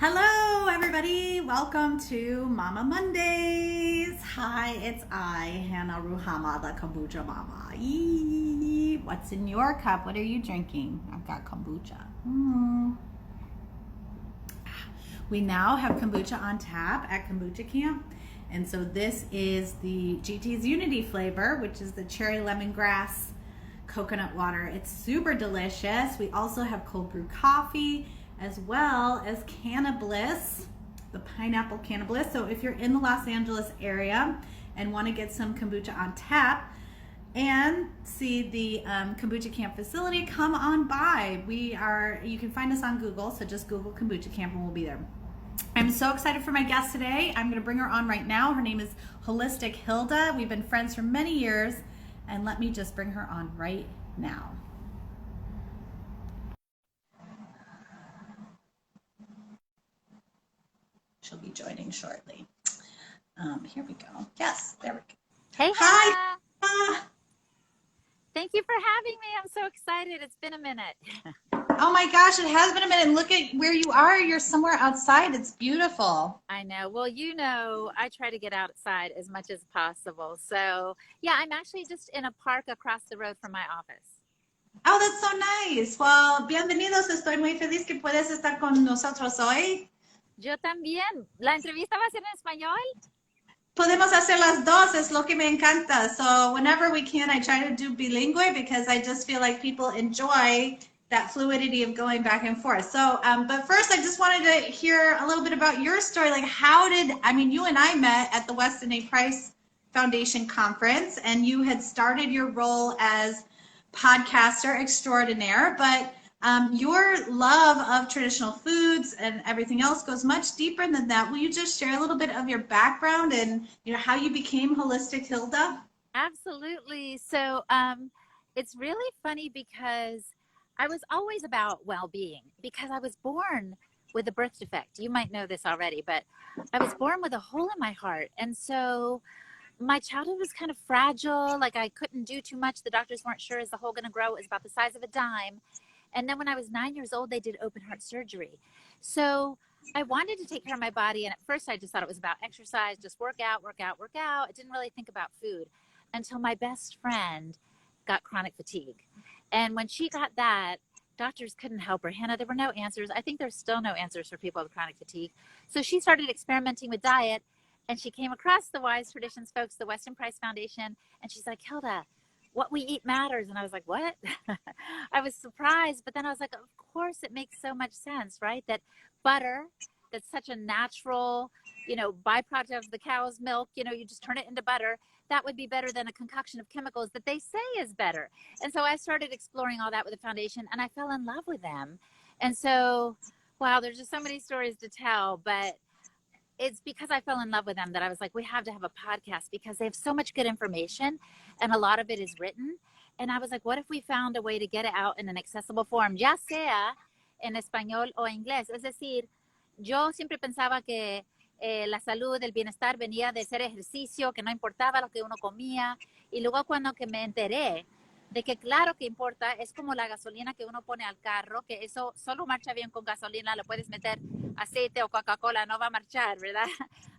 Hello, everybody. Welcome to Mama Mondays. Hi, it's I, Hannah Ruhama, the Kombucha Mama. Yee. What's in your cup? What are you drinking? I've got kombucha. We now have kombucha on tap at kombuchakamp. And so this is the GT's Unity flavor, which is the cherry lemongrass coconut water. It's super delicious. We also have cold brew coffee, as well as Cannabliss, the pineapple Cannabliss. So if you're in the Los Angeles area and want to get some kombucha on tap and see the kombuchakamp facility, come on by. You can find us on Google, so just Google kombuchakamp and we'll be there. I'm so excited for my guest today. I'm going to bring her on right now. Her name is Holistic Hilda. We've been friends for many years, and let me just bring her on right now. She'll be joining shortly. Here we go. Yes, there we go. Hey, hi. Thank you for having me. I'm so excited. It's been a minute. Oh my gosh, it has been a minute. Look at where you are. You're somewhere outside. It's beautiful. I know. Well, I try to get outside as much as possible. So, yeah, I'm actually just in a park across the road from my office. Oh, that's so nice. Well, bienvenidos. Estoy muy feliz que puedes estar con nosotros hoy. Yo también. ¿La entrevista va a ser en español? Podemos hacer las dos, es lo que me encanta. So whenever we can, I try to do bilingüe because I just feel like people enjoy that fluidity of going back and forth. So, but first I just wanted to hear a little bit about your story. Like you and I met at the Weston A. Price Foundation conference, and you had started your role as podcaster extraordinaire, but your love of traditional foods and everything else goes much deeper than that. Will you just share a little bit of your background and how you became Holistic Hilda? Absolutely. So it's really funny because I was always about well-being because I was born with a birth defect. You might know this already, but I was born with a hole in my heart. And so my childhood was kind of fragile. Like I couldn't do too much. The doctors weren't sure, is the hole going to grow? It was about the size of a dime. And then when I was 9 years old, they did open heart surgery. So I wanted to take care of my body. And at first I just thought it was about exercise, just work out. I didn't really think about food until my best friend got chronic fatigue. And when she got that, doctors couldn't help her. Hannah, there were no answers. I think there's still no answers for people with chronic fatigue. So she started experimenting with diet, and she came across the Wise Traditions folks, the Weston Price Foundation. And she's like, Hilda, what we eat matters. And I was like, what? I was surprised, but then I was like, of course it makes so much sense, right? That butter, that's such a natural, byproduct of the cow's milk, you just turn it into butter. That would be better than a concoction of chemicals that they say is better. And so I started exploring all that with the foundation, and I fell in love with them. And so, wow, there's just so many stories to tell, but it's because I fell in love with them that I was like, we have to have a podcast because they have so much good information and a lot of it is written. And I was like, what if we found a way to get it out in an accessible form, ya sea en español o inglés? Es decir, yo siempre pensaba que la salud, el bienestar venía de hacer ejercicio, que no importaba lo que uno comía. Y luego cuando que me enteré de que claro que importa, es como la gasolina que uno pone al carro, que eso solo marcha bien con gasolina, le puedes meter aceite o Coca-Cola, no va a marchar, ¿verdad?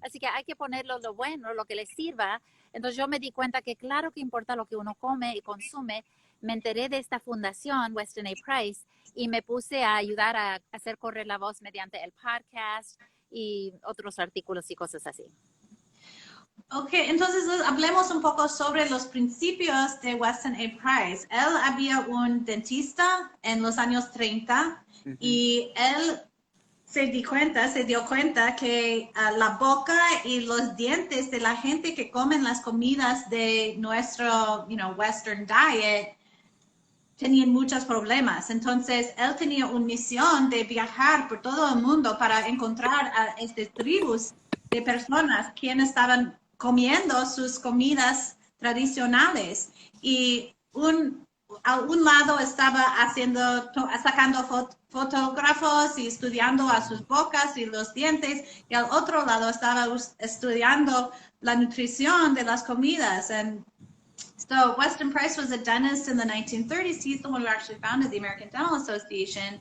Así que hay que ponerlo lo bueno, lo que le sirva. Entonces yo me di cuenta que claro que importa lo que uno come y consume. Me enteré de esta fundación, Weston A. Price, y me puse a ayudar a hacer correr la voz mediante el podcast y otros artículos y cosas así. Ok, entonces hablemos un poco sobre los principios de Weston A. Price. Él había un dentista en los años 30 y él se dio cuenta que la boca y los dientes de la gente que comen las comidas de nuestro, Western diet tenían muchos problemas. Entonces, él tenía una misión de viajar por todo el mundo para encontrar a estas tribus de personas que estaban comiendo sus comidas tradicionales. Y a un lado estaba sacando fotógrafos y estudiando a sus bocas y los dientes, y al otro lado estaba estudiando la nutrición de las comidas. And so Weston Price was a dentist in the 1930s. He's the one who actually founded the American Dental Association.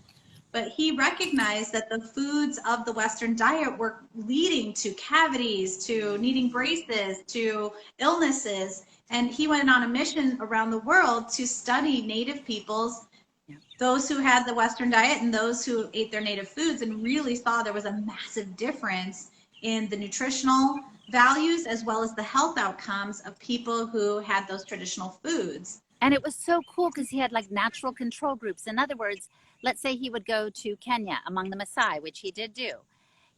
but he recognized that the foods of the Western diet were leading to cavities, to needing braces, to illnesses. And he went on a mission around the world to study native peoples, those who had the Western diet and those who ate their native foods, and really saw there was a massive difference in the nutritional values as well as the health outcomes of people who had those traditional foods. And it was so cool because he had like natural control groups. In other words, let's say he would go to Kenya among the Maasai, which he did do.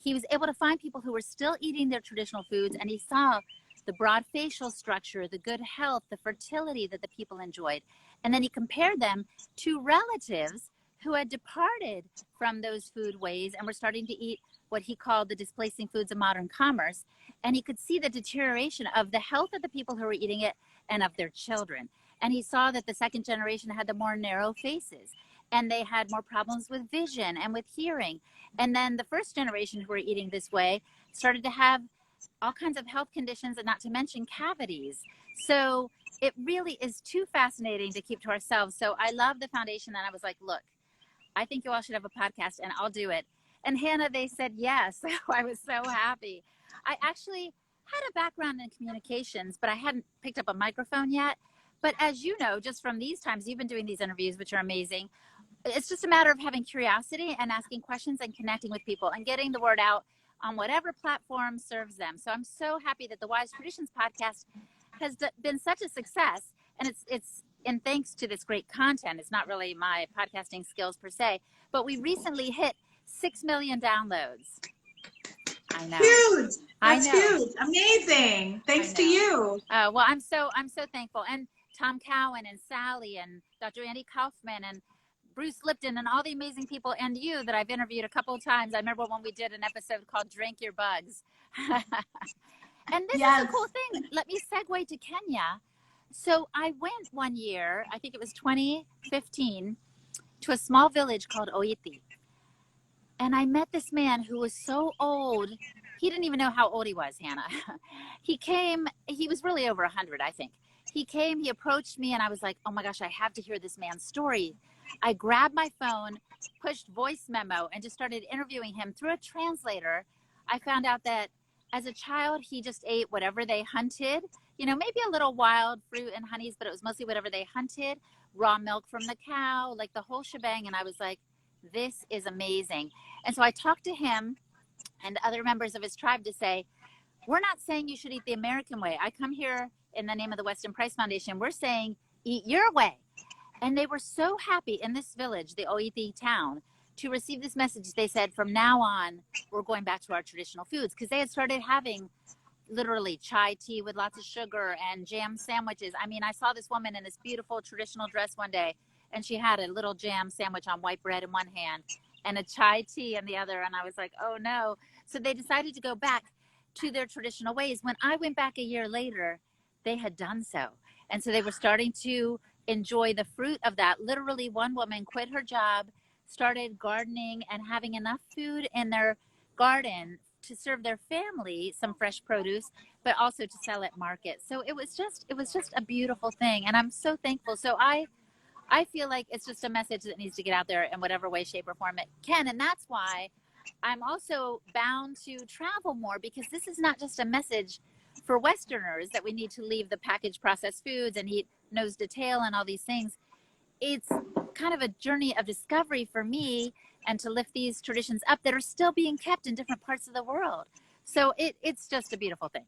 He was able to find people who were still eating their traditional foods, and he saw the broad facial structure, the good health, the fertility that the people enjoyed. And then he compared them to relatives who had departed from those food ways and were starting to eat what he called the displacing foods of modern commerce. And he could see the deterioration of the health of the people who were eating it and of their children. And he saw that the second generation had the more narrow faces, and they had more problems with vision and with hearing. And then the first generation who were eating this way started to have all kinds of health conditions, and not to mention cavities. So it really is too fascinating to keep to ourselves. So I love the foundation, and I was like, look, I think you all should have a podcast, and I'll do it. And Hannah, they said yes. So I was so happy. I actually had a background in communications, but I hadn't picked up a microphone yet. But as you know, just from these times, you've been doing these interviews, which are amazing. It's just a matter of having curiosity and asking questions and connecting with people and getting the word out on whatever platform serves them. So I'm so happy that the Wise Traditions podcast has been such a success. And it's in thanks to this great content. It's not really my podcasting skills per se, but we recently hit 6 million downloads. I know. Huge. That's huge. Amazing. Thanks to you. Well, I'm so thankful. And Tom Cowan and Sally and Dr. Andy Kaufman and Bruce Lipton and all the amazing people, and you that I've interviewed a couple of times. I remember when we did an episode called Drink Your Bugs. And this is a cool thing. Let me segue to Kenya. So I went one year, I think it was 2015, to a small village called Oiti. And I met this man who was so old. He didn't even know how old he was, Hannah. He came, he was really over 100, I think. He came, he approached me, and I was like, oh my gosh, I have to hear this man's story. I grabbed my phone, pushed voice memo, and just started interviewing him through a translator. I found out that as a child, he just ate whatever they hunted, you know, maybe a little wild fruit and honeys, but it was mostly whatever they hunted, raw milk from the cow, like the whole shebang. And I was like, this is amazing. And so I talked to him and other members of his tribe to say, we're not saying you should eat the American way. I come here in the name of the Weston Price Foundation. We're saying eat your way. And they were so happy in this village, the Oiti town, to receive this message. They said, from now on, we're going back to our traditional foods, because they had started having literally chai tea with lots of sugar and jam sandwiches. I mean, I saw this woman in this beautiful traditional dress one day, and she had a little jam sandwich on white bread in one hand and a chai tea in the other. And I was like, oh no. So they decided to go back to their traditional ways. When I went back a year later, they had done so. And so they were starting to enjoy the fruit of that. Literally, one woman quit her job, started gardening and having enough food in their garden to serve their family some fresh produce, but also to sell at market. So it was just a beautiful thing. And I'm so thankful. So I feel like it's just a message that needs to get out there in whatever way, shape, or form it can. And that's why I'm also bound to travel more, because this is not just a message for Westerners that we need to leave the packaged processed foods and eat nose to tail and all these things. It's kind of a journey of discovery for me, and to lift these traditions up that are still being kept in different parts of the world. So it's just a beautiful thing.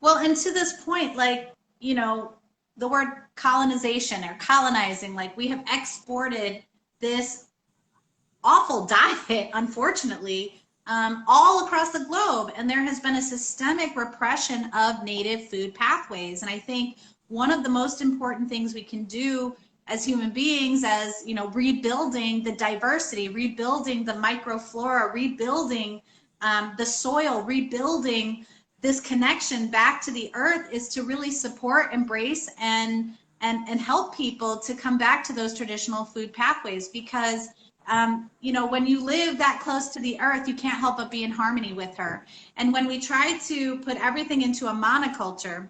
Well, and to this point, like, you know, the word colonization or colonizing, like, we have exported this awful diet, unfortunately, all across the globe. And there has been a systemic repression of native food pathways. And I think one of the most important things we can do as human beings, as, you know, rebuilding the diversity, rebuilding the microflora, rebuilding the soil, rebuilding this connection back to the earth, is to really support, embrace, and help people to come back to those traditional food pathways. Because you know, when you live that close to the earth, you can't help but be in harmony with her. And when we try to put everything into a monoculture,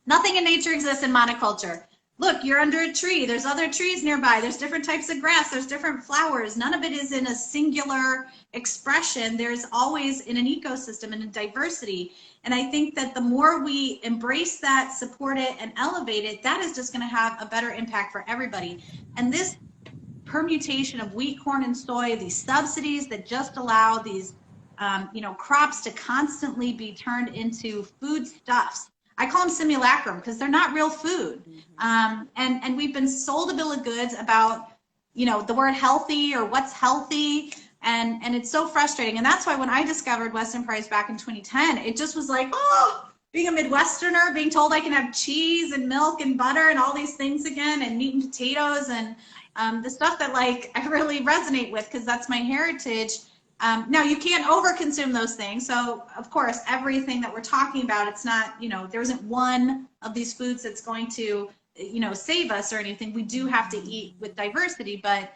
nothing in nature exists in monoculture. look, you're under a tree. There's other trees nearby. There's different types of grass. There's different flowers. None of it is in a singular expression. There's always in an ecosystem and a diversity. And I think that the more we embrace that, support it, and elevate it, that is just going to have a better impact for everybody. And this permutation of wheat, corn, and soy, these subsidies that just allow these crops to constantly be turned into foodstuffs. I call them simulacrum because they're not real food. And we've been sold a bill of goods about, the word healthy or what's healthy. And it's so frustrating. And that's why when I discovered Weston Price back in 2010, it just was like, oh, being a Midwesterner, being told I can have cheese and milk and butter and all these things again, and meat and potatoes and the stuff that like I really resonate with because that's my heritage. Now you can't overconsume those things. So of course, everything that we're talking about, it's not, there isn't one of these foods that's going to, save us or anything. We do have to eat with diversity, but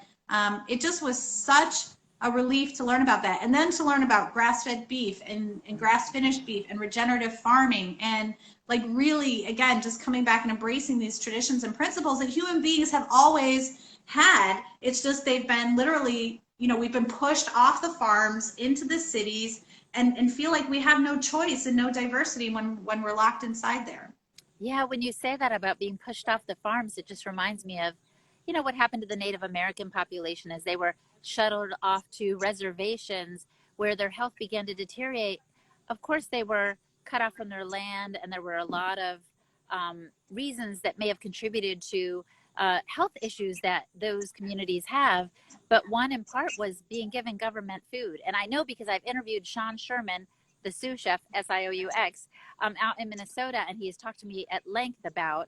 it just was such a relief to learn about that. And then to learn about grass-fed beef and grass-finished beef and regenerative farming and like really, again, just coming back and embracing these traditions and principles that human beings have always had. It's just they've been literally, we've been pushed off the farms into the cities and feel like we have no choice and no diversity when we're locked inside there. Yeah, when you say that about being pushed off the farms, it just reminds me of, what happened to the Native American population as they were shuttled off to reservations where their health began to deteriorate. Of course, they were cut off from their land, and there were a lot of reasons that may have contributed to health issues that those communities have. But one in part was being given government food. And I know because I've interviewed Sean Sherman, the sous chef, SIOUX, out in Minnesota, and he has talked to me at length about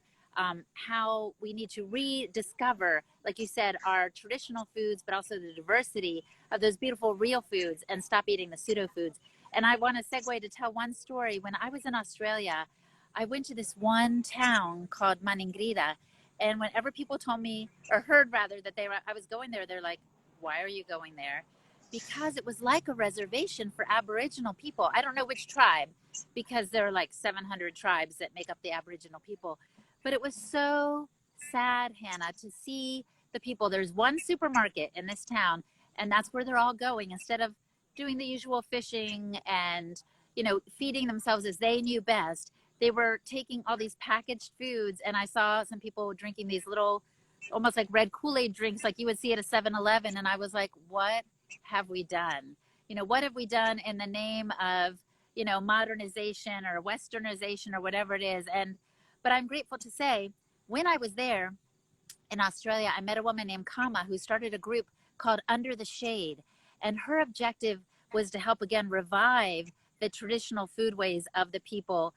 how we need to rediscover, like you said, our traditional foods, but also the diversity of those beautiful real foods and stop eating the pseudo foods. And I want to segue to tell one story. When I was in Australia, I went to this one town called Maningrida. And whenever people told me, or heard rather, that I was going there, they're like, why are you going there? Because it was like a reservation for Aboriginal people. I don't know which tribe, because there are like 700 tribes that make up the Aboriginal people. But it was so sad, Hannah, to see the people. There's one supermarket in this town, and that's where they're all going. Instead of doing the usual fishing and, feeding themselves as they knew best, they were taking all these packaged foods. And I saw some people drinking these little, almost like red Kool-Aid drinks like you would see at a 7-Eleven. And I was like, what have we done? What have we done in the name of, modernization or westernization or whatever it is? But I'm grateful to say, when I was there in Australia, I met a woman named Kama who started a group called Under the Shade. And her objective was to help, again, revive the traditional foodways of the people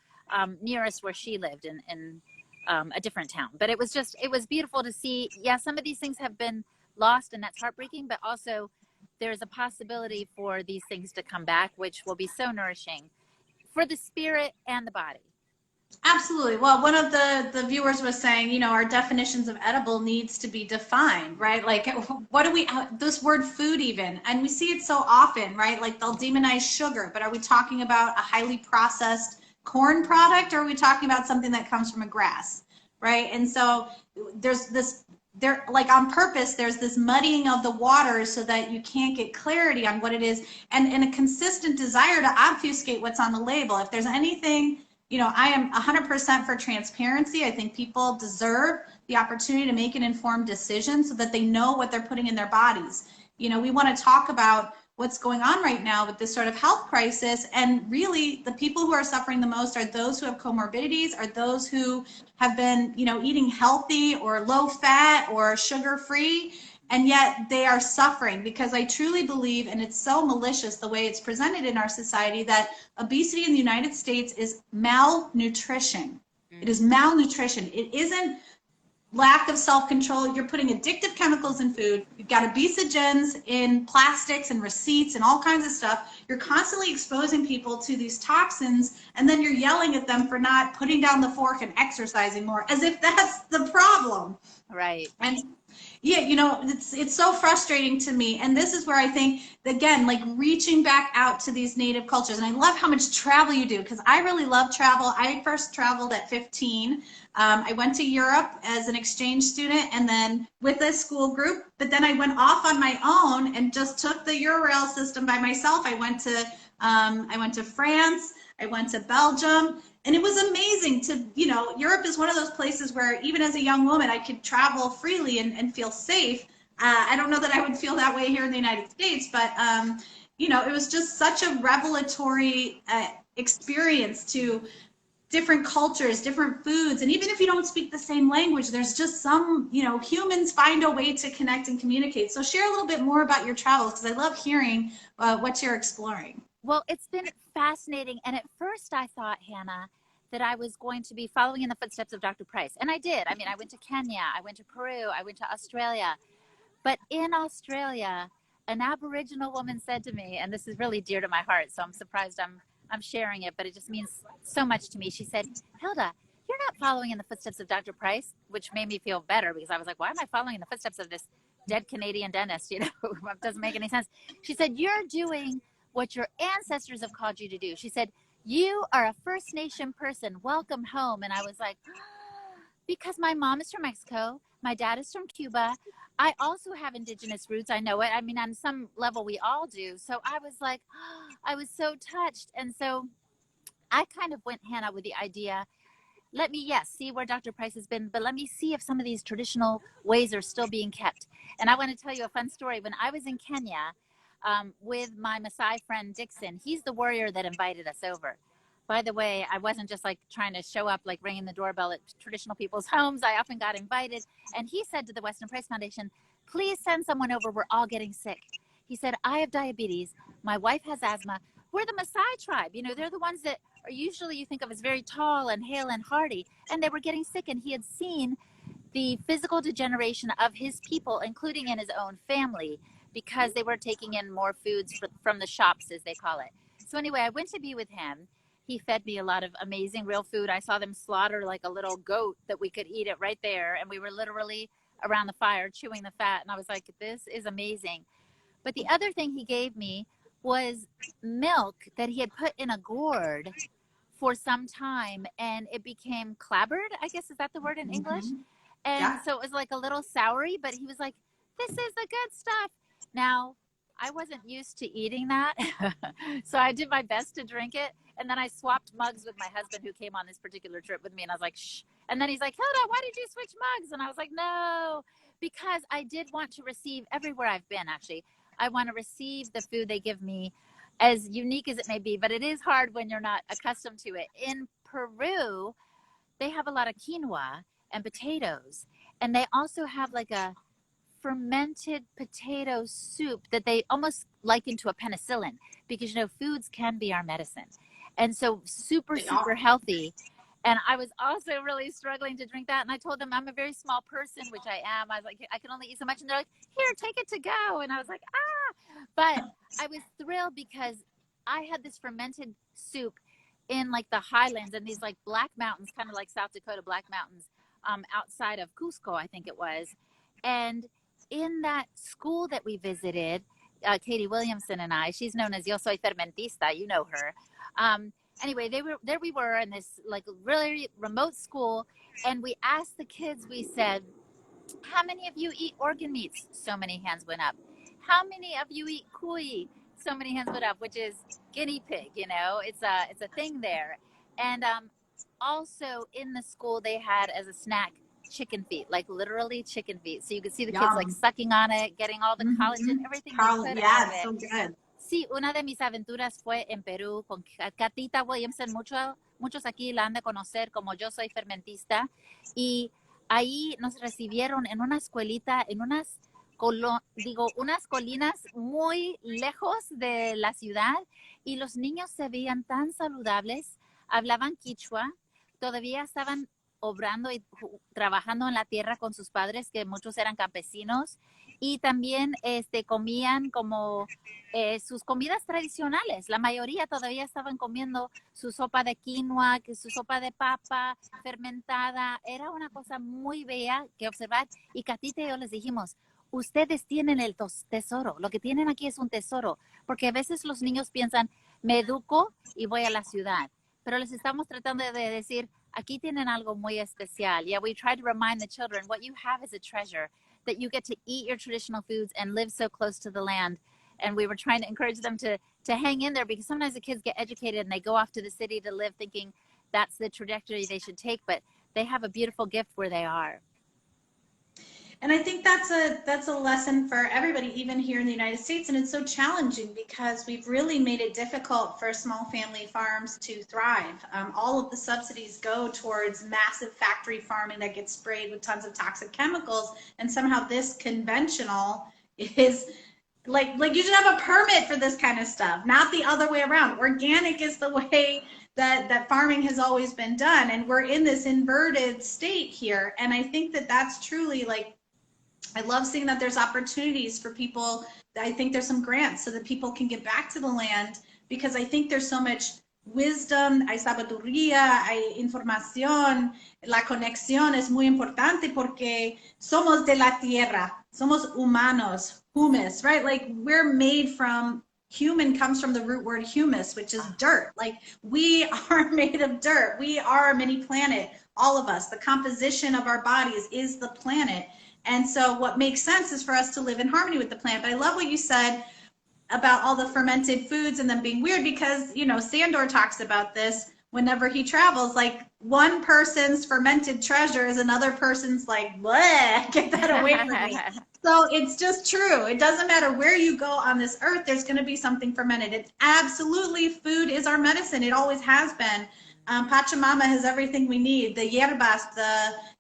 nearest where she lived in a different town. But it was beautiful to see. Yeah, some of these things have been lost, and that's heartbreaking, but also there's a possibility for these things to come back, which will be so nourishing for the spirit and the body. Absolutely. Well, one of the viewers was saying, our definitions of edible needs to be defined, right? Like, what do we, this word food even, and we see it so often, right? Like they'll demonize sugar, but are we talking about a highly processed corn product, or are we talking about something that comes from a grass, right? And so like on purpose, there's this muddying of the waters so that you can't get clarity on what it is, and a consistent desire to obfuscate what's on the label. If there's anything, I am 100% for transparency. I think people deserve the opportunity to make an informed decision so that they know what they're putting in their bodies. We want to talk about what's going on right now with this sort of health crisis, and really the people who are suffering the most are those who have comorbidities, are those who have been, eating healthy or low fat or sugar free, and yet they are suffering, because I truly believe, and it's so malicious the way it's presented in our society, that obesity in the United States is malnutrition. It is malnutrition. It isn't lack of self-control. You're putting addictive chemicals in food. You've got obesogens in plastics and receipts and all kinds of stuff. You're constantly exposing people to these toxins, and then you're yelling at them for not putting down the fork and exercising more, as if that's the problem. Right. Yeah, you know, it's so frustrating to me. And this is where I think, again, like reaching back out to these native cultures. And I love how much travel you do, because I really love travel. I first traveled at 15. I went to Europe as an exchange student and then with a school group, but then I went off on my own and just took the Eurail system by myself. I went to France, I went to Belgium, and it was amazing to, you know, Europe is one of those places where even as a young woman, I could travel freely and feel safe. I don't know that I would feel that way here in the United States, but, you know, it was just such a revelatory experience to different cultures, different foods. And even if you don't speak the same language, there's just some, you know, humans find a way to connect and communicate. So share a little bit more about your travels, because I love hearing what you're exploring. Well, it's been fascinating. And at first I thought, Hannah, that I was going to be following in the footsteps of Dr. Price. And I did. I mean, I went to Kenya, I went to Peru, I went to Australia. But in Australia, an Aboriginal woman said to me, and this is really dear to my heart, so I'm surprised I'm sharing it, but it just means so much to me. She said, Hilda, you're not following in the footsteps of Dr. Price, which made me feel better because I was like, why am I following in the footsteps of this dead Canadian dentist? You know, it doesn't make any sense. She said, you're doing what your ancestors have called you to do. She said, you are a First Nation person. Welcome home. And I was like, because my mom is from Mexico. My dad is from Cuba. I also have indigenous roots. I know it. I mean, on some level, we all do. So I was like, I was so touched. And so I kind of went, Hannah, with the idea, let me, yes, see where Dr. Price has been, but let me see if some of these traditional ways are still being kept. And I want to tell you a fun story. When I was in Kenya with my Maasai friend Dixon, he's the warrior that invited us over. By the way, I wasn't just like trying to show up, like ringing the doorbell at traditional people's homes. I often got invited. And he said to the Western Price Foundation, please send someone over. We're all getting sick. He said, I have diabetes. My wife has asthma. We're the Maasai tribe. You know, they're the ones that are usually you think of as very tall and hale and hardy. And they were getting sick. And he had seen the physical degeneration of his people, including in his own family, because they were taking in more foods from the shops, as they call it. So anyway, I went to be with him. He fed me a lot of amazing real food. I saw them slaughter like a little goat that we could eat it right there. And we were literally around the fire chewing the fat. And I was like, this is amazing. But the other thing he gave me was milk that he had put in a gourd for some time. And it became clabbered, I guess, is that the word in English? And so it was like a little soury, but he was like, this is the good stuff. Now, I wasn't used to eating that. So I did my best to drink it. And then I swapped mugs with my husband who came on this particular trip with me. And I was like, shh. And then he's like, Hilda, why did you switch mugs? And I was like, no, because I did want to receive everywhere I've been, actually. I want to receive the food they give me, as unique as it may be. But it is hard when you're not accustomed to it. In Peru, they have a lot of quinoa and potatoes. And they also have like a fermented potato soup that they almost liken to a penicillin, because, you know, foods can be our medicine. And so super healthy. And I was also really struggling to drink that. And I told them I'm a very small person, which I am. I was like, I can only eat so much. And they're like, here, take it to go. And I was like, but I was thrilled because I had this fermented soup in like the highlands and these like black mountains, kind of like South Dakota Black Mountains, outside of Cusco, I think it was. And in that school that we visited, Katie Williamson and I, she's known as Yo Soy Fermentista, you know her. Anyway, there we were in this like really remote school, and we asked the kids, we said, how many of you eat organ meats? So many hands went up. How many of you eat cuy? So many hands went up, which is guinea pig, you know, it's a thing there. And also in the school they had as a snack chicken feet, like literally chicken feet. So you could see the kids like sucking on it, getting all the collagen, everything they could out of it. So good. Sí, una de mis aventuras fue en Perú con Katita Williamson. Muchos aquí la han de conocer como Yo Soy Fermentista. Y ahí nos recibieron en una escuelita, en unas colinas muy lejos de la ciudad. Y los niños se veían tan saludables, hablaban quichua, todavía estaban obrando y trabajando en la tierra con sus padres, que muchos eran campesinos, y también comían como sus comidas tradicionales. La mayoría todavía estaban comiendo su sopa de quinoa, su sopa de papa fermentada. Era una cosa muy bella que observar. Y Catita y yo les dijimos, ustedes tienen el tesoro. Lo que tienen aquí es un tesoro. Porque a veces los niños piensan, me educo y voy a la ciudad. Pero les estamos tratando de decir, aquí tienen algo muy especial. Yeah, we try to remind the children, what you have is a treasure, that you get to eat your traditional foods and live so close to the land. And we were trying to encourage them to hang in there, because sometimes the kids get educated and they go off to the city to live thinking that's the trajectory they should take, but they have a beautiful gift where they are. And I think that's a lesson for everybody, even here in the United States. And it's so challenging because we've really made it difficult for small family farms to thrive. All of the subsidies go towards massive factory farming that gets sprayed with tons of toxic chemicals. And somehow this conventional is like you should have a permit for this kind of stuff, not the other way around. Organic is the way that farming has always been done. And we're in this inverted state here. And I think that that's truly like, I love seeing that there's opportunities for people. I think there's some grants so that people can get back to the land, because I think there's so much wisdom, hay sabiduría, hay información. La conexión es muy importante porque somos de la tierra, somos humanos, humus, right? Like we're made from, human comes from the root word humus, which is dirt. Like we are made of dirt. We are a mini planet, all of us. The composition of our bodies is the planet. And so what makes sense is for us to live in harmony with the plant. But I love what you said about all the fermented foods and them being weird, because, you know, Sandor talks about this whenever he travels. Like one person's fermented treasure is another person's like, bleh, get that away from me. So it's just true. It doesn't matter where you go on this earth, there's going to be something fermented. It's absolutely, food is our medicine. It always has been. Pachamama has everything we need, the hierbas,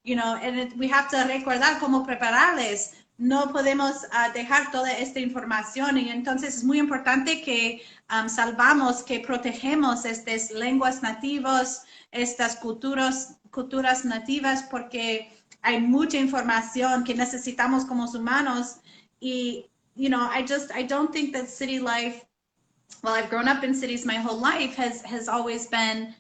and we have to recordar cómo prepararles. No podemos dejar toda esta información, y entonces es muy importante que salvamos, que protegemos estas lenguas nativas, estas culturas nativas, porque hay mucha información que necesitamos como humanos. Y, I don't think that city life, well, I've grown up in cities my whole life, has always been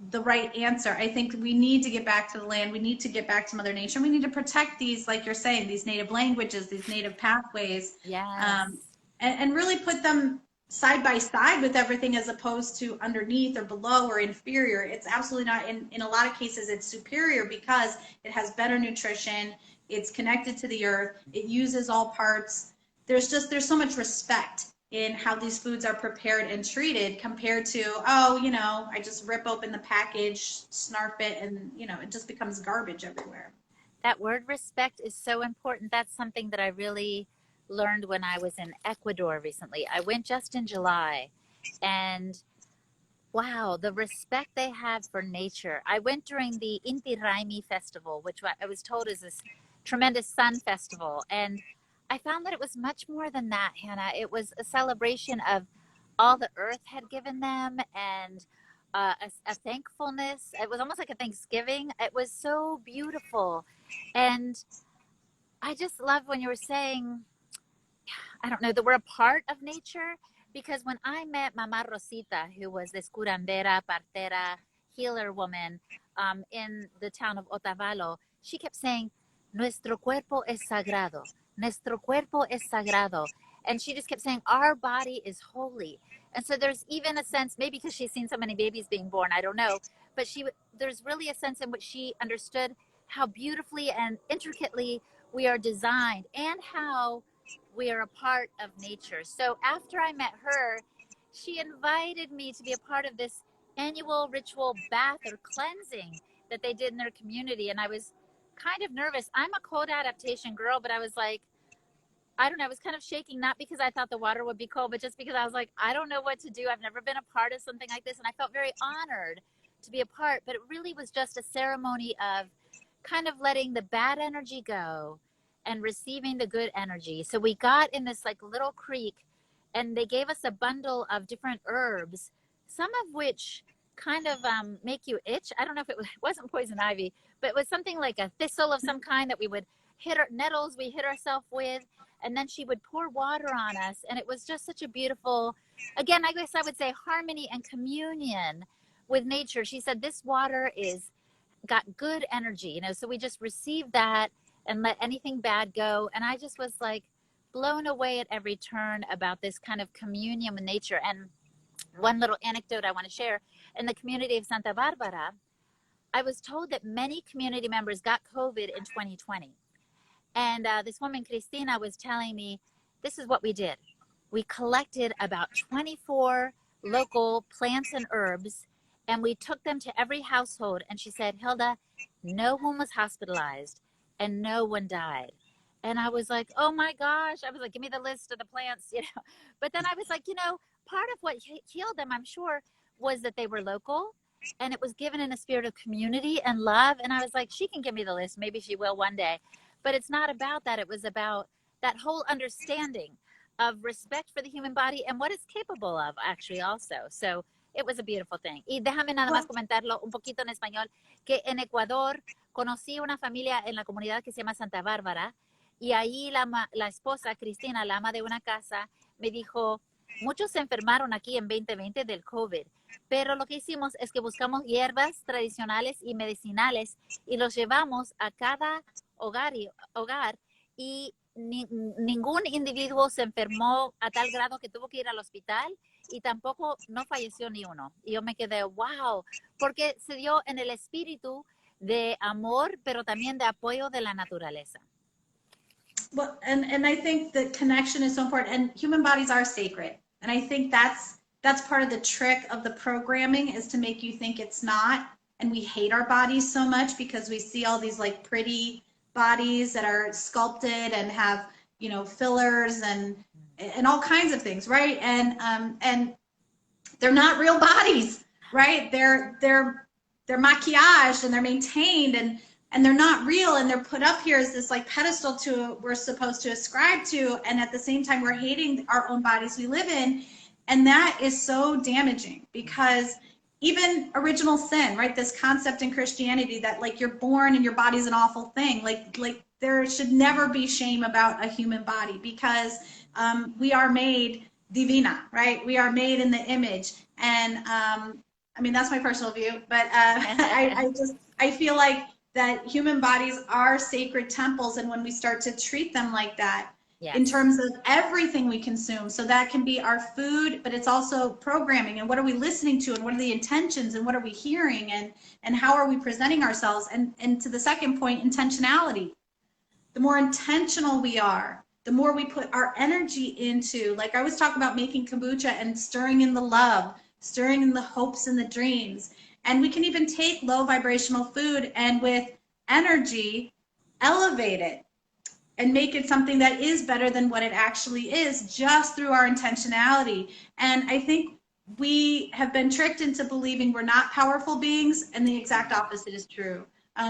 the right answer. I think we need to get back to the land. We need to get back to Mother Nature. We need to protect these, like you're saying, these native languages, these native pathways, yes. And really put them side by side with everything, as opposed to underneath or below or inferior. It's absolutely not. In a lot of cases, it's superior because it has better nutrition. It's connected to the earth. It uses all parts. There's so much respect in how these foods are prepared and treated, compared to, I just rip open the package, snarf it, and, it just becomes garbage everywhere. That word respect is so important. That's something that I really learned when I was in Ecuador recently. I went just in July, and wow, the respect they have for nature. I went during the Inti Raymi festival, which I was told is this tremendous sun festival, and I found that it was much more than that, Hannah. It was a celebration of all the earth had given them, and a thankfulness. It was almost like a Thanksgiving. It was so beautiful. And I just love when you were saying, I don't know, that we're a part of nature, because when I met Mama Rosita, who was this curandera, partera, healer woman in the town of Otavalo, she kept saying, nuestro cuerpo es sagrado. Nuestro cuerpo es sagrado. And she just kept saying, our body is holy. And so there's even a sense, maybe because she's seen so many babies being born, I don't know, but there's really a sense in which she understood how beautifully and intricately we are designed, and how we are a part of nature. So after I met her, she invited me to be a part of this annual ritual bath or cleansing that they did in their community. And I was kind of nervous. I'm a cold adaptation girl, but I was like, I don't know, I was kind of shaking, not because I thought the water would be cold, but just because I was like, I don't know what to do. I've never been a part of something like this. And I felt very honored to be a part, but it really was just a ceremony of kind of letting the bad energy go and receiving the good energy. So we got in this like little creek, and they gave us a bundle of different herbs, some of which kind of make you itch. I don't know if it wasn't poison ivy, but it was something like a thistle of some kind that we would nettles we hit ourselves with, and then she would pour water on us, and it was just such a beautiful, again, I guess I would say harmony and communion with nature. She said this water is got good energy, you know, so we just received that and let anything bad go. And I just was like blown away at every turn about this kind of communion with nature. And one little anecdote I want to share, in the community of Santa Barbara, I was told that many community members got COVID in 2020. And this woman, Cristina, was telling me, this is what we did. We collected about 24 local plants and herbs, and we took them to every household. And she said, Hilda, no one was hospitalized and no one died. And I was like, oh my gosh. I was like, give me the list of the plants, you know. But then I was like, you know, part of what healed them, I'm sure, was that they were local, and it was given in a spirit of community and love. And I was like, she can give me the list. Maybe she will one day. But it's not about that. It was about that whole understanding of respect for the human body and what it's capable of, actually, also. So it was a beautiful thing. Y déjame nada más comentarlo un poquito en español, que en Ecuador conocí una familia en la comunidad que se llama Santa Bárbara, y ahí la esposa, Cristina, la ama de una casa, me dijo, muchos se enfermaron aquí en 2020 del COVID, pero lo que hicimos es que buscamos hierbas tradicionales y medicinales y los llevamos a cada hogar y ningún individuo se enfermó a tal grado que tuvo que ir al hospital, y tampoco no falleció ni uno. Y yo me quedé, wow, porque se dio en el espíritu de amor, pero también de apoyo de la naturaleza. Well, and I think the connection is so important, and human bodies are sacred. And I think that's part of the trick of the programming, is to make you think it's not. And we hate our bodies so much because we see all these like pretty bodies that are sculpted and have, you know, fillers and all kinds of things, right? And they're not real bodies, right? They're maquillaged and they're maintained, and they're not real, and they're put up here as this like pedestal to we're supposed to ascribe to, and at the same time we're hating our own bodies we live in. And that is so damaging, because even original sin, right? This concept in Christianity that like you're born and your body's an awful thing. Like there should never be shame about a human body, because we are made divina, right? We are made in the image. And I mean, that's my personal view, but I feel like that human bodies are sacred temples. And when we start to treat them like that, yes, in terms of everything we consume, so that can be our food, but it's also programming, and what are we listening to, and what are the intentions, and what are we hearing, and how are we presenting ourselves? And to the second point, intentionality. The more intentional we are, the more we put our energy into, like I was talking about making kombucha and stirring in the love, stirring in the hopes and the dreams. And we can even take low vibrational food and with energy elevate it and make it something that is better than what it actually is, just through our intentionality. And I think we have been tricked into believing we're not powerful beings, and the exact opposite is true.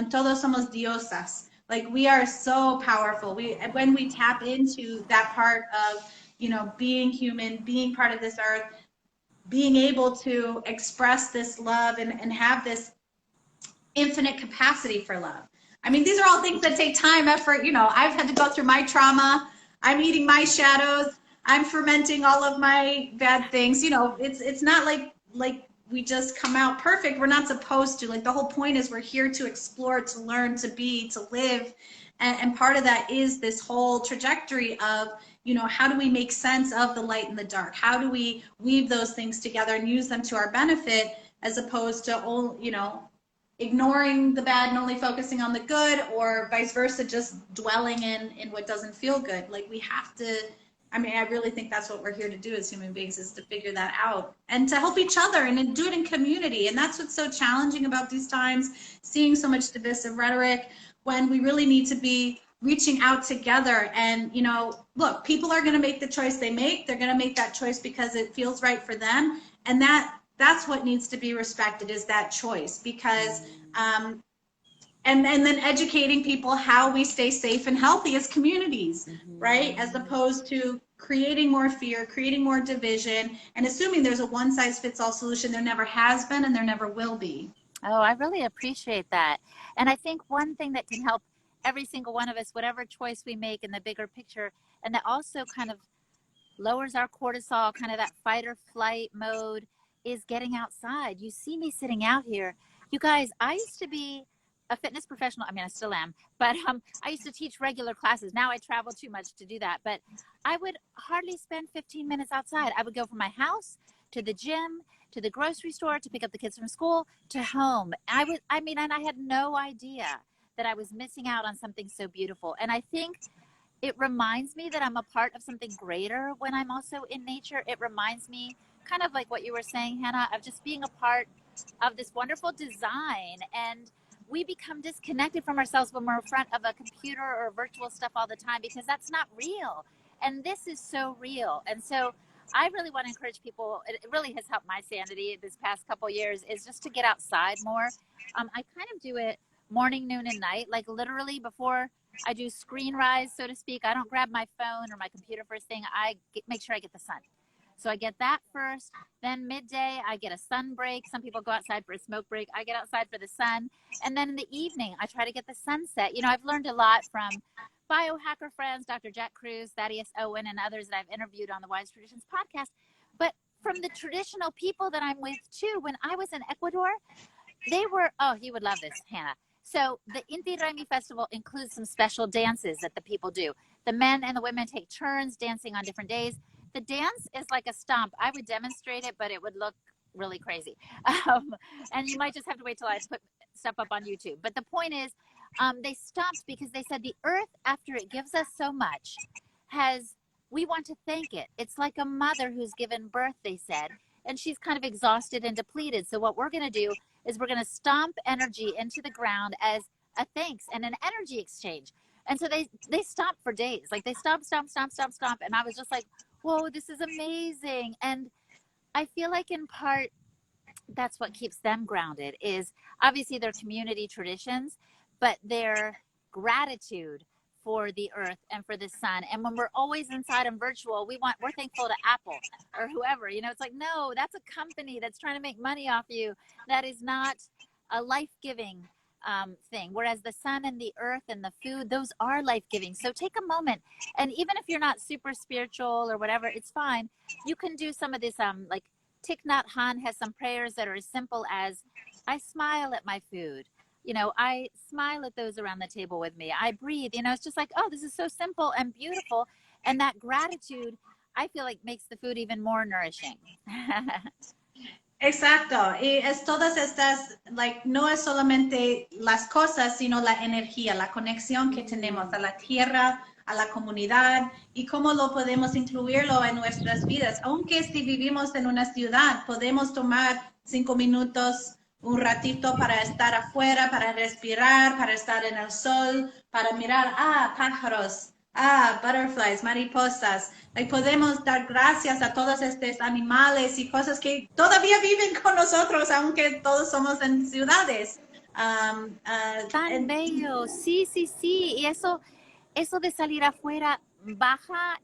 Todos somos diosas. Like, we are so powerful. When we tap into that part of, you know, being human, being part of this earth, being able to express this love and have this infinite capacity for love. I mean, these are all things that take time, effort. You know, I've had to go through my trauma. I'm eating my shadows. I'm fermenting all of my bad things. You know, it's not like we just come out perfect. We're not supposed to. Like, the whole point is we're here to explore, to learn, to be, to live. And part of that is this whole trajectory of, you know, how do we make sense of the light and the dark? How do we weave those things together and use them to our benefit, as opposed to, you know, ignoring the bad and only focusing on the good, or vice versa, just dwelling in what doesn't feel good. Like, we have to, I mean, I really think that's what we're here to do as human beings, is to figure that out and to help each other and do it in community. And that's what's so challenging about these times, seeing so much divisive rhetoric, when we really need to be reaching out together. And, you know, look, people are going to make the choice they make. They're going to make that choice because it feels right for them. And that's what needs to be respected, is that choice. Because, and then educating people how we stay safe and healthy as communities, right? As opposed to creating more fear, creating more division, and assuming there's a one-size-fits-all solution. There never has been, and there never will be. Oh, I really appreciate that. And I think one thing that can help every single one of us, whatever choice we make in the bigger picture, and that also kind of lowers our cortisol, kind of that fight or flight mode, is getting outside. You see me sitting out here. You guys, I used to be a fitness professional. I mean, I still am, but I used to teach regular classes. Now I travel too much to do that, but I would hardly spend 15 minutes outside. I would go from my house to the gym, to the grocery store, to pick up the kids from school, to home. And I had no idea that I was missing out on something so beautiful. And I think it reminds me that I'm a part of something greater when I'm also in nature. It reminds me, kind of like what you were saying, Hannah, of just being a part of this wonderful design. And we become disconnected from ourselves when we're in front of a computer or virtual stuff all the time, because that's not real. And this is so real. And so I really want to encourage people. It really has helped my sanity this past couple of years, is just to get outside more. I kind of do it morning, noon, and night, like literally before I do screen rise, so to speak. I don't grab my phone or my computer first thing. Make sure I get the sun. So I get that first. Then midday, I get a sun break. Some people go outside for a smoke break. I get outside for the sun. And then in the evening, I try to get the sunset. You know, I've learned a lot from biohacker friends, Dr. Jack Cruz, Thaddeus Owen, and others that I've interviewed on the Wise Traditions podcast. But from the traditional people that I'm with too, when I was in Ecuador, they were, oh, you would love this, Hannah. So the Inti Raymi festival includes some special dances that the people do. The men and the women take turns dancing on different days. The dance is like a stomp. I would demonstrate it, but it would look really crazy. And you might just have to wait till I put stuff up on YouTube. But the point is, they stopped because they said the earth, after it gives us so much, we want to thank it. It's like a mother who's given birth, they said, and she's kind of exhausted and depleted. So what we're going to do is we're going to stomp energy into the ground as a thanks and an energy exchange. And so they stopped for days. Like they stomp. And I was just like, whoa, this is amazing. And I feel like in part, that's what keeps them grounded, is obviously their community traditions, but their gratitude for the earth and for the sun. And when we're always inside and virtual, we're thankful to Apple or whoever, you know, it's like, no, that's a company that's trying to make money off you. That is not a life-giving thing. Whereas the sun and the earth and the food, those are life-giving. So take a moment. And even if you're not super spiritual or whatever, it's fine. You can do some of this, like Thich Nhat Hanh has some prayers that are as simple as, I smile at my food. You know, I smile at those around the table with me. I breathe. You know, it's just like, oh, this is so simple and beautiful. And that gratitude, I feel like, makes the food even more nourishing. Exacto. Y es todas estas, like, no es solamente las cosas, sino la energía, la conexión que tenemos a la tierra, a la comunidad, y cómo lo podemos incluirlo en nuestras vidas. Aunque si vivimos en una ciudad, podemos tomar 5 minutos, un ratito para estar afuera, para respirar, para estar en el sol, para mirar, pájaros, butterflies, mariposas. Y podemos dar gracias a todos estos animales y cosas que todavía viven con nosotros, aunque todos somos en ciudades. Tan bello, sí. Y eso de salir afuera baja,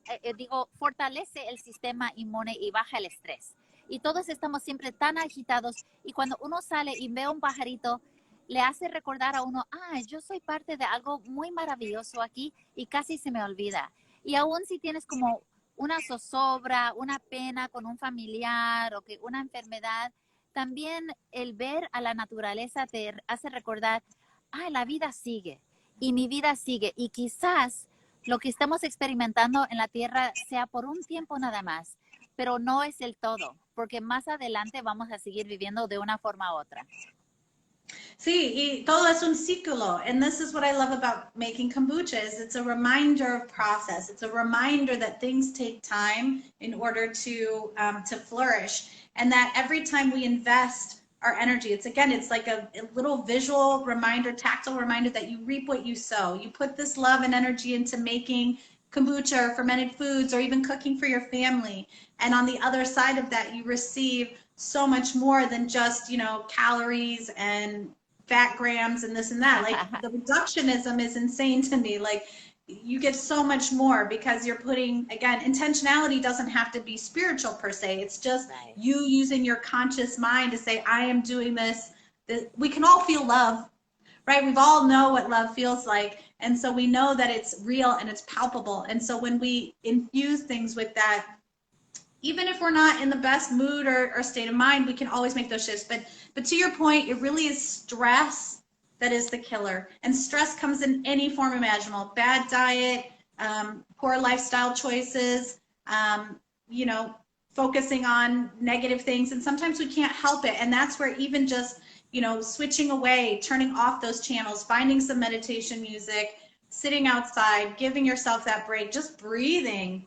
fortalece el sistema inmune y baja el estrés. Y todos estamos siempre tan agitados, y cuando uno sale y ve un pajarito, le hace recordar a uno, yo soy parte de algo muy maravilloso aquí, y casi se me olvida. Y aún si tienes como una zozobra, una pena con un familiar o que una enfermedad, también el ver a la naturaleza te hace recordar, la vida sigue y mi vida sigue, y quizás lo que estamos experimentando en la tierra sea por un tiempo nada más, pero no es el todo, porque más adelante vamos a seguir viviendo de una forma u otra. Sí, y todo es un ciclo. And this is what I love about making kombucha, is it's a reminder of process. It's a reminder that things take time in order to flourish. And that every time we invest our energy, it's like a little visual reminder, tactile reminder that you reap what you sow. You put this love and energy into making kombucha or fermented foods or even cooking for your family. And on the other side of that, you receive so much more than just, calories and fat grams and this and that. Like the reductionism is insane to me. Like you get so much more because you're putting, again, intentionality doesn't have to be spiritual per se. It's just you using your conscious mind to say, I am doing this. We can all feel love, right? We've all know what love feels like. And so we know that it's real and it's palpable. And so when we infuse things with that, even if we're not in the best mood or state of mind, we can always make those shifts. But to your point, it really is stress that is the killer. And stress comes in any form imaginable. Bad diet, poor lifestyle choices, you know, focusing on negative things. And sometimes we can't help it. And that's where even just, you know, switching away, turning off those channels, finding some meditation music, sitting outside, giving yourself that break, just breathing.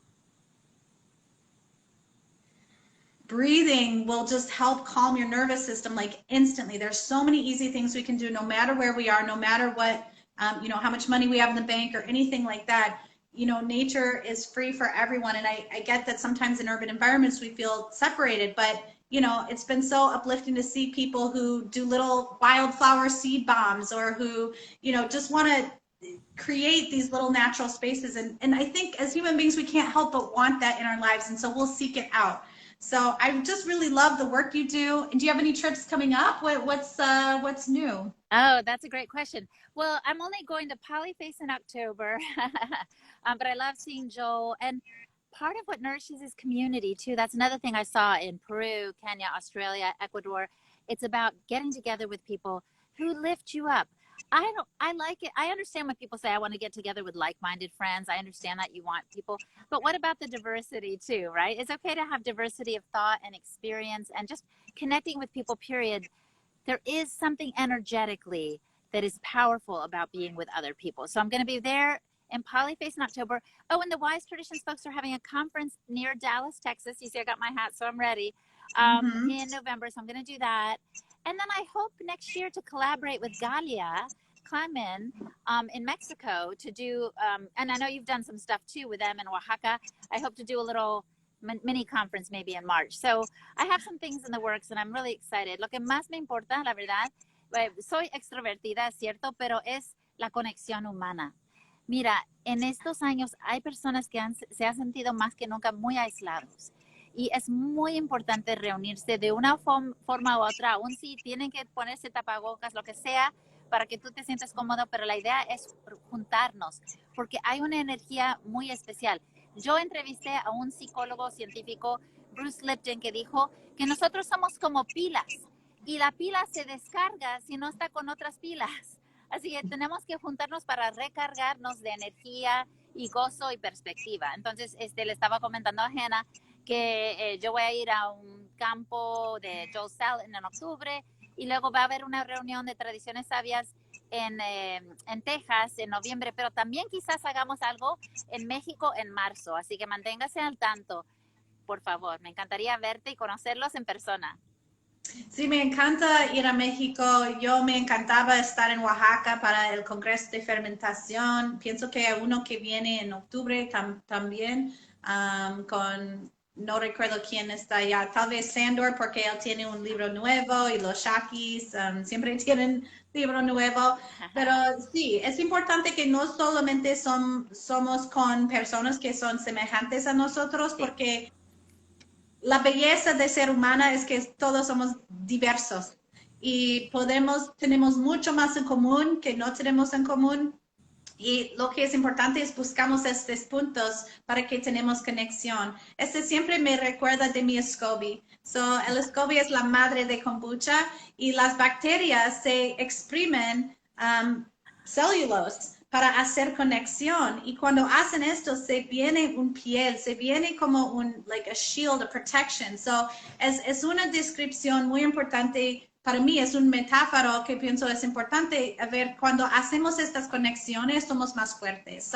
Breathing will just help calm your nervous system like instantly. There's so many easy things we can do no matter where we are, no matter what, you know, how much money we have in the bank or anything like that. You know, nature is free for everyone. And I get that sometimes in urban environments we feel separated, but you know, it's been so uplifting to see people who do little wildflower seed bombs or who, you know, just want to create these little natural spaces. And I think as human beings, we can't help but want that in our lives. And so we'll seek it out. So I just really love the work you do. And do you have any trips coming up? What's new? Oh, that's a great question. Well, I'm only going to Polyface in October, but I love seeing Joel. And part of what nourishes is community too. That's another thing I saw in Peru, Kenya, Australia, Ecuador. It's about getting together with people who lift you up. I like it. I understand when people say, I want to get together with like-minded friends. I understand that you want people, but what about the diversity too, right? It's okay to have diversity of thought and experience and just connecting with people, period. There is something energetically that is powerful about being with other people. So I'm going to be there in Polyface in October. Oh, and the Wise Traditions folks are having a conference near Dallas, Texas. You see, I got my hat, so I'm ready. In November, so I'm going to do that. And then I hope next year to collaborate with Galia Clayman in Mexico to do, and I know you've done some stuff too with them in Oaxaca. I hope to do a little mini conference maybe in March. So I have some things in the works and I'm really excited. Lo que más me importa, la verdad, soy extrovertida, cierto, pero es la conexión humana. Mira, en estos años hay personas que se han sentido más que nunca muy aislados y es muy importante reunirse de una forma u otra, aún si tienen que ponerse tapabocas, lo que sea, para que tú te sientas cómodo, pero la idea es juntarnos porque hay una energía muy especial. Yo entrevisté a un psicólogo científico, Bruce Lipton, que dijo que nosotros somos como pilas y la pila se descarga si no está con otras pilas. Así que tenemos que juntarnos para recargarnos de energía y gozo y perspectiva. Entonces, le estaba comentando a Jenna que yo voy a ir a un campo de Joel Salatin en octubre y luego va a haber una reunión de tradiciones sabias en Texas en noviembre, pero también quizás hagamos algo en México en marzo. Así que manténgase al tanto, por favor. Me encantaría verte y conocerlos en persona. Sí, me encanta ir a México. Yo me encantaba estar en Oaxaca para el Congreso de Fermentación. Pienso que hay uno que viene en octubre también con, no recuerdo quién está allá, tal vez Sandor, porque él tiene un libro nuevo y los Shakis siempre tienen libro nuevo. Pero sí, es importante que no solamente somos con personas que son semejantes a nosotros, porque la belleza de ser humana es que todos somos diversos y tenemos mucho más en común que no tenemos en común. Y lo que es importante es buscamos estos puntos para que tenemos conexión. Siempre me recuerda de mi SCOBY. El SCOBY es la madre de kombucha y las bacterias se exprimen celulos para hacer conexión. Y cuando hacen esto, se viene un piel, se viene como like a shield, a protection. Es una descripción muy importante. Para mí es un metáforo que pienso es importante. A ver, cuando hacemos estas conexiones, somos más fuertes.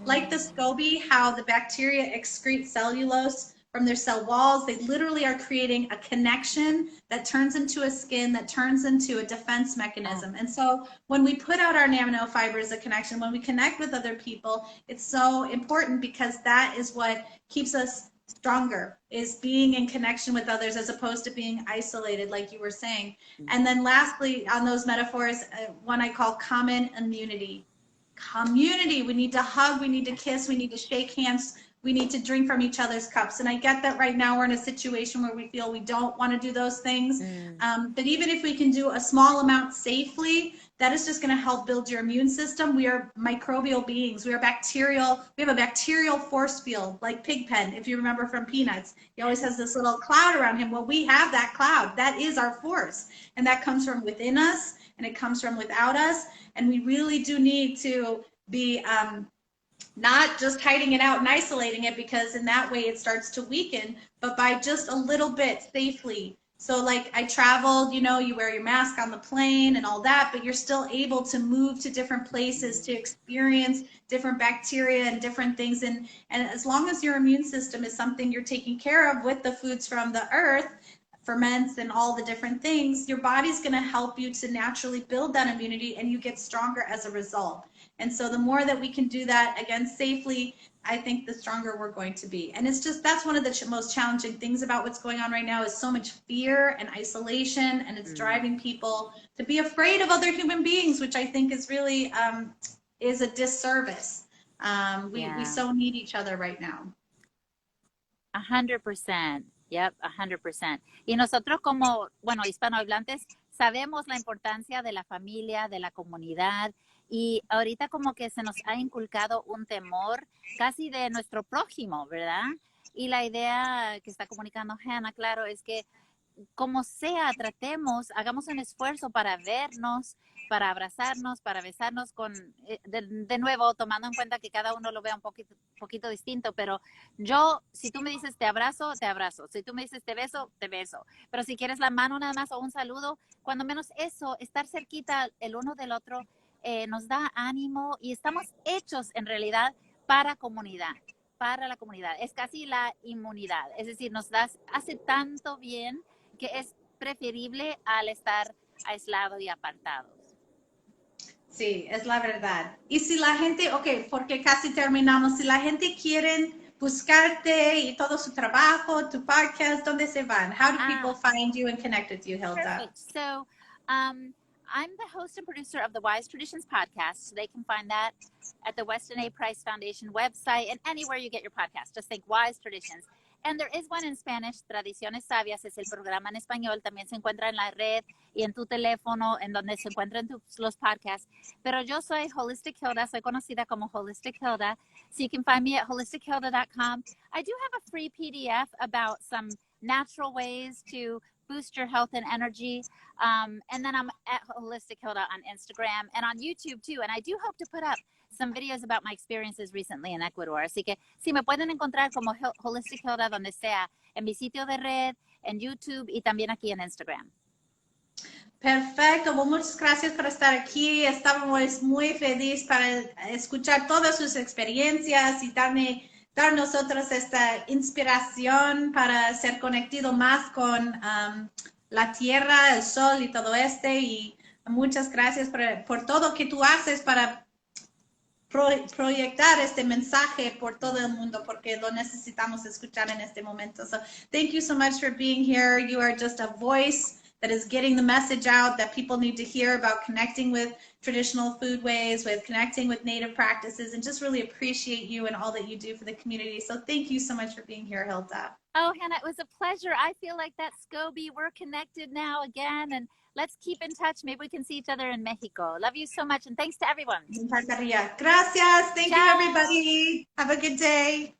Like the SCOBY, how the bacteria excrete cellulose from their cell walls, they literally are creating a connection that turns into a skin, that turns into a defense mechanism. And so when we put out our nanofibers, a connection, when we connect with other people, it's so important because that is what keeps us stronger, is being in connection with others as opposed to being isolated, like you were saying. And then lastly, on those metaphors, one I call common immunity. Community, we need to hug, we need to kiss, we need to shake hands, we need to drink from each other's cups. And I get that right now we're in a situation where we feel we don't want to do those things. But even if we can do a small amount safely, that is just going to help build your immune system. We are microbial beings. We are bacterial. We have a bacterial force field, like Pigpen, if you remember from Peanuts. He always has this little cloud around him. Well, we have that cloud. That is our force. And that comes from within us, and it comes from without us. And we really do need to be not just hiding it out and isolating it, because in that way it starts to weaken, but by just a little bit safely. So like I traveled, you know, you wear your mask on the plane and all that, but you're still able to move to different places to experience different bacteria and different things. And as long as your immune system is something you're taking care of with the foods from the earth, ferments and all the different things, your body's going to help you to naturally build that immunity, and you get stronger as a result. And so the more that we can do that, again, safely, I think the stronger we're going to be. And it's just, that's one of the most challenging things about what's going on right now, is so much fear and isolation, and it's driving people to be afraid of other human beings, which I think is really is a disservice. We so need each other right now. 100%. Yep, 100%. Y nosotros como, bueno, hispanohablantes, sabemos la importancia de la familia, de la comunidad, y ahorita como que se nos ha inculcado un temor casi de nuestro prójimo, ¿verdad? Y la idea que está comunicando Hannah, claro, es que como sea, tratemos, hagamos un esfuerzo para vernos, para abrazarnos, para besarnos, con de nuevo, tomando en cuenta que cada uno lo vea un poquito distinto, pero yo, si tú me dices te abrazo, te abrazo. Si tú me dices te beso, te beso. Pero si quieres la mano nada más o un saludo, cuando menos eso, estar cerquita el uno del otro, nos da ánimo, y estamos hechos en realidad para comunidad, para la comunidad. Es casi la inmunidad, es decir, hace tanto bien que es preferible al estar aislado y apartados. Sí, es la verdad. Y si la gente, porque casi terminamos, si la gente quiere buscarte y todo su trabajo, tu podcast, ¿dónde se van? How do people find you and connect with you, Hilda? Perfect. So, I'm the host and producer of the Wise Traditions podcast. So they can find that at the Weston A. Price Foundation website and anywhere you get your podcast. Just think Wise Traditions. And there is one in Spanish, Tradiciones Sabias, es el programa en español. También se encuentra en la red y en tu teléfono, en donde se encuentran los podcasts. Pero yo soy Holistic Hilda, soy conocida como Holistic Hilda. So you can find me at holistichealing.com. I do have a free PDF about some natural ways to boost your health and energy. And then I'm at Holistic Hilda on Instagram and on YouTube too. And I do hope to put up some videos about my experiences recently in Ecuador. Así que sí, me pueden encontrar como Holistic Hilda donde sea, en mi sitio de red, en YouTube y también aquí en Instagram. Perfecto, well, muchas gracias por estar aquí. Estábamos muy felices para escuchar todas sus experiencias y dar nosotros esta inspiración para ser conectado más con la tierra, el sol y todo y muchas gracias por todo que tú haces para proyectar este mensaje por todo el mundo, porque lo necesitamos escuchar en este momento. So thank you so much for being here. You are just a voice that is getting the message out that people need to hear about connecting with traditional foodways, with connecting with native practices, and just really appreciate you and all that you do for the community. So thank you so much for being here, Hilda. Oh, Hannah, it was a pleasure. I feel like that SCOBY, we're connected now again, and let's keep in touch. Maybe we can see each other in Mexico. Love you so much, and thanks to everyone. Gracias. Thank you, everybody. Have a good day.